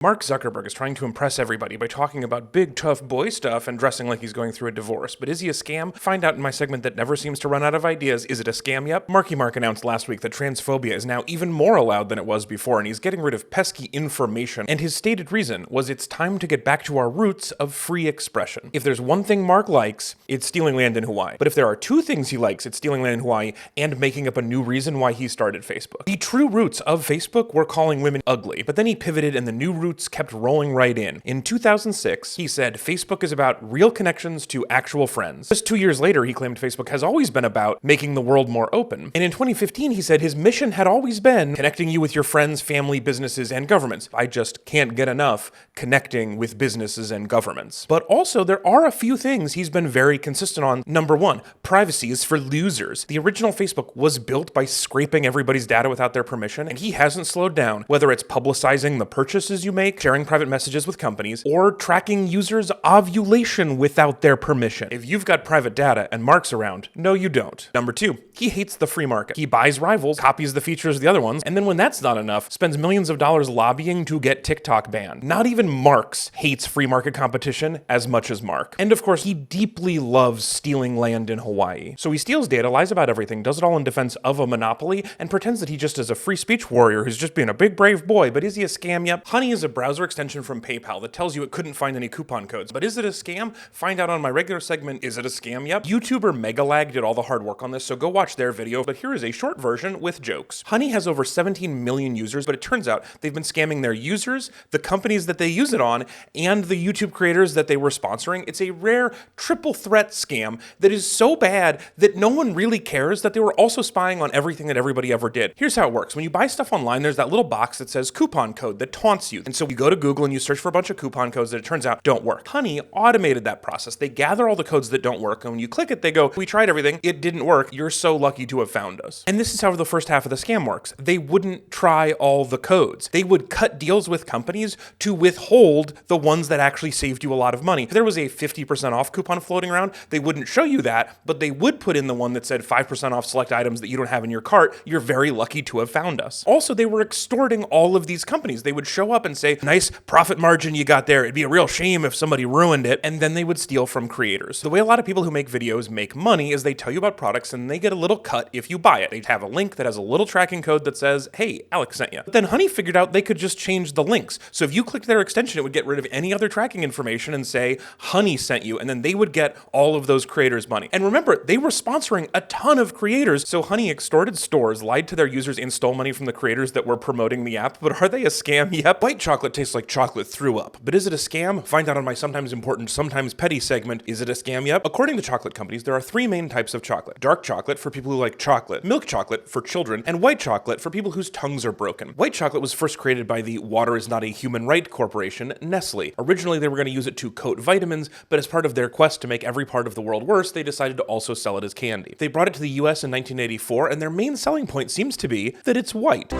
Mark Zuckerberg is trying to impress everybody by talking about big, tough boy stuff and dressing like he's going through a divorce. But is he a scam? Find out in my segment that never seems to run out of ideas. Is it a scam yet? Marky Mark announced last week that transphobia is now even more allowed than it was before, and he's getting rid of pesky information. And his stated reason was it's time to get back to our roots of free expression. If there's one thing Mark likes, it's stealing land in Hawaii. But if there are two things he likes, it's stealing land in Hawaii and making up a new reason why he started Facebook. The true roots of Facebook were calling women ugly, but then he pivoted and the new roots kept rolling right in. In 2006, he said Facebook is about real connections to actual friends. Just 2 years later, he claimed Facebook has always been about making the world more open. And in 2015, he said his mission had always been connecting you with your friends, family, businesses, and governments. I just can't get enough connecting with businesses and governments. But also, there are a few things he's been very consistent on. Number one, privacy is for losers. The original Facebook was built by scraping everybody's data without their permission, and he hasn't slowed down, whether it's publicizing the purchases you make, sharing private messages with companies, or tracking users' ovulation without their permission. If you've got private data and Mark's around, no you don't. Number two, he hates the free market. He buys rivals, copies the features of the other ones, and then when that's not enough, spends millions of dollars lobbying to get TikTok banned. Not even Marx hates free market competition as much as Mark. And of course, he deeply loves stealing land in Hawaii. So he steals data, lies about everything, does it all in defense of a monopoly, and pretends that he just is a free speech warrior who's just being a big brave boy. But is he a scam yet? Honey is a browser extension from PayPal that tells you it couldn't find any coupon codes. But is it a scam? Find out on my regular segment, Is It a Scam Yep? YouTuber Megalag did all the hard work on this, so go watch their video, but here is a short version with jokes. Honey has over 17 million users, but it turns out they've been scamming their users, the companies that they use it on, and the YouTube creators that they were sponsoring. It's a rare triple threat scam that is so bad that no one really cares that they were also spying on everything that everybody ever did. Here's how it works. When you buy stuff online, there's that little box that says coupon code that taunts you. And so you go to Google and you search for a bunch of coupon codes that it turns out don't work. Honey automated that process. They gather all the codes that don't work, and when you click it, they go, we tried everything, it didn't work, you're so lucky to have found us. And this is how the first half of the scam works. They wouldn't try all the codes. They would cut deals with companies to withhold the ones that actually saved you a lot of money. If there was a 50% off coupon floating around, they wouldn't show you that, but they would put in the one that said 5% off select items that you don't have in your cart. You're very lucky to have found us. Also, they were extorting all of these companies. They would show up and say, nice profit margin you got there. It'd be a real shame if somebody ruined it. And then they would steal from creators. The way a lot of people who make videos make money is they tell you about products and they get a little cut if you buy it. They have a link that has a little tracking code that says, hey, Alex sent you. But then Honey figured out they could just change the links. So if you clicked their extension, it would get rid of any other tracking information and say, Honey sent you. And then they would get all of those creators' money. And remember, they were sponsoring a ton of creators. So Honey extorted stores, lied to their users, and stole money from the creators that were promoting the app. But are they a scam? Yep. White chocolate tastes like chocolate threw up. But is it a scam? Find out on my sometimes important, sometimes petty segment, Is It a Scam Yep? According to chocolate companies, there are three main types of chocolate. Dark chocolate for people who like chocolate, milk chocolate for children, and white chocolate for people whose tongues are broken. White chocolate was first created by the Water is Not a Human Right Corporation, Nestle. Originally, they were going to use it to coat vitamins, but as part of their quest to make every part of the world worse, they decided to also sell it as candy. They brought it to the US in 1984, and their main selling point seems to be that it's white.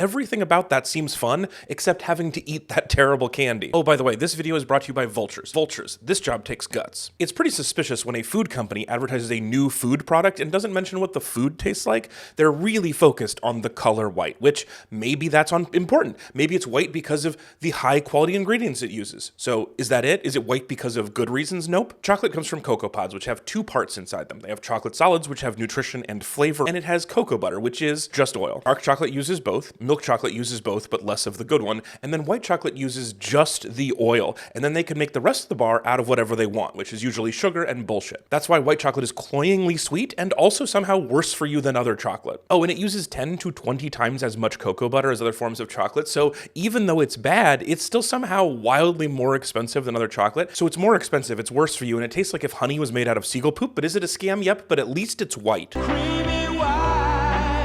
Everything about that seems fun, except having to eat that terrible candy. Oh, by the way, this video is brought to you by Vultures. Vultures, this job takes guts. It's pretty suspicious when a food company advertises a new food product and doesn't mention what the food tastes like. They're really focused on the color white, which maybe that's important. Maybe it's white because of the high quality ingredients it uses. So is that it? Is it white because of good reasons? Nope. Chocolate comes from Cocoa Pods, which have two parts inside them. They have chocolate solids, which have nutrition and flavor, and it has cocoa butter, which is just oil. Dark chocolate uses both. Milk chocolate uses both, but less of the good one. And then white chocolate uses just the oil. And then they can make the rest of the bar out of whatever they want, which is usually sugar and bullshit. That's why white chocolate is cloyingly sweet and also somehow worse for you than other chocolate. Oh, and it uses 10 to 20 times as much cocoa butter as other forms of chocolate. So even though it's bad, it's still somehow wildly more expensive than other chocolate. So it's more expensive, it's worse for you, and it tastes like if honey was made out of seagull poop. But is it a scam? Yep, but at least it's white.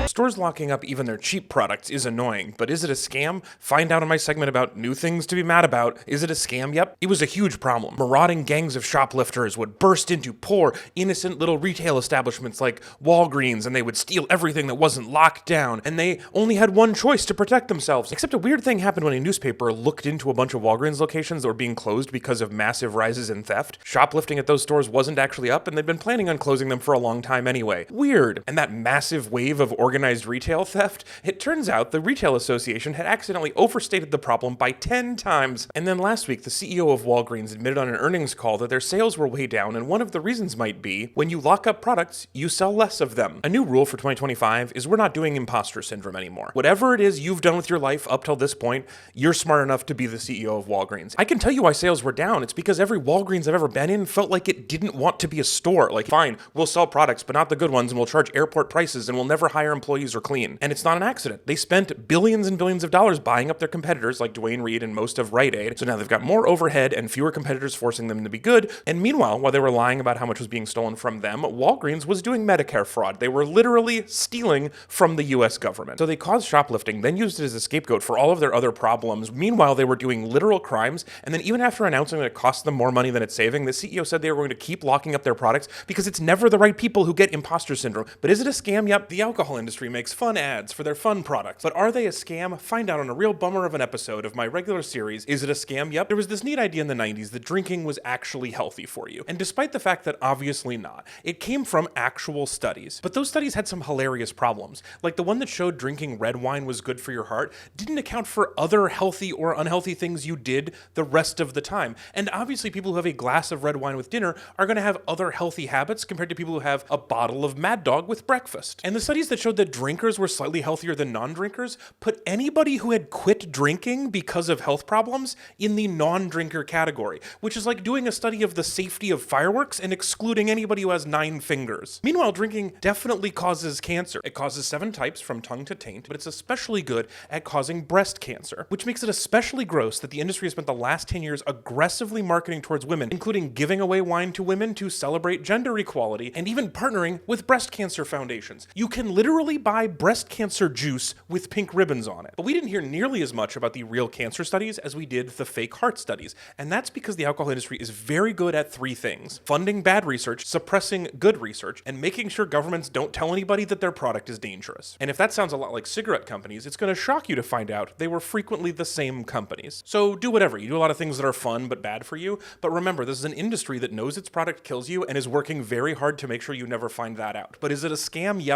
Stores locking up even their cheap products is annoying, but is it a scam? Find out in my segment about new things to be mad about. Is it a scam? Yep. It was a huge problem. Marauding gangs of shoplifters would burst into poor, innocent little retail establishments like Walgreens, and they would steal everything that wasn't locked down, and they only had one choice to protect themselves. Except a weird thing happened when a newspaper looked into a bunch of Walgreens locations that were being closed because of massive rises in theft. Shoplifting at those stores wasn't actually up, and they'd been planning on closing them for a long time anyway. Weird. And that massive wave of organized organized retail theft? It turns out the Retail Association had accidentally overstated the problem by 10 times. And then last week, the CEO of Walgreens admitted on an earnings call that their sales were way down, and one of the reasons might be when you lock up products, you sell less of them. A new rule for 2025 is we're not doing imposter syndrome anymore. Whatever it is you've done with your life up till this point, you're smart enough to be the CEO of Walgreens. I can tell you why sales were down. It's because every Walgreens I've ever been in felt like it didn't want to be a store. Like, fine, we'll sell products, but not the good ones, and we'll charge airport prices, and we'll never hire employees or clean. And it's not an accident. They spent billions and billions of dollars buying up their competitors like Duane Reade and most of Rite Aid. So now they've got more overhead and fewer competitors forcing them to be good. And meanwhile, while they were lying about how much was being stolen from them, Walgreens was doing Medicare fraud. They were literally stealing from the US government. So they caused shoplifting, then used it as a scapegoat for all of their other problems. Meanwhile, they were doing literal crimes. And then even after announcing that it cost them more money than it's saving, the CEO said they were going to keep locking up their products because it's never the right people who get imposter syndrome. But is it a scam? Yep. The alcohol industry makes fun ads for their fun products. But are they a scam? Find out on a real bummer of an episode of my regular series, Is It a Scam? Yep. There was this neat idea in the 90s that drinking was actually healthy for you. And despite the fact that obviously not, it came from actual studies. But those studies had some hilarious problems. Like the one that showed drinking red wine was good for your heart didn't account for other healthy or unhealthy things you did the rest of the time. And obviously people who have a glass of red wine with dinner are going to have other healthy habits compared to people who have a bottle of Mad Dog with breakfast. And the studies that showed that drinkers were slightly healthier than non-drinkers put anybody who had quit drinking because of health problems in the non-drinker category, which is like doing a study of the safety of fireworks and excluding anybody who has 9 fingers. Meanwhile, drinking definitely causes cancer. It causes 7 types from tongue to taint, but it's especially good at causing breast cancer, which makes it especially gross that the industry has spent the last 10 years aggressively marketing towards women, including giving away wine to women to celebrate gender equality, and even partnering with breast cancer foundations. You can literally buy breast cancer juice with pink ribbons on it. But we didn't hear nearly as much about the real cancer studies as we did the fake heart studies. And that's because the alcohol industry is very good at 3 things: funding bad research, suppressing good research, and making sure governments don't tell anybody that their product is dangerous. And if that sounds a lot like cigarette companies, it's going to shock you to find out they were frequently the same companies. So do whatever. You do a lot of things that are fun but bad for you. But remember, this is an industry that knows its product kills you and is working very hard to make sure you never find that out. But is it a scam? Yep.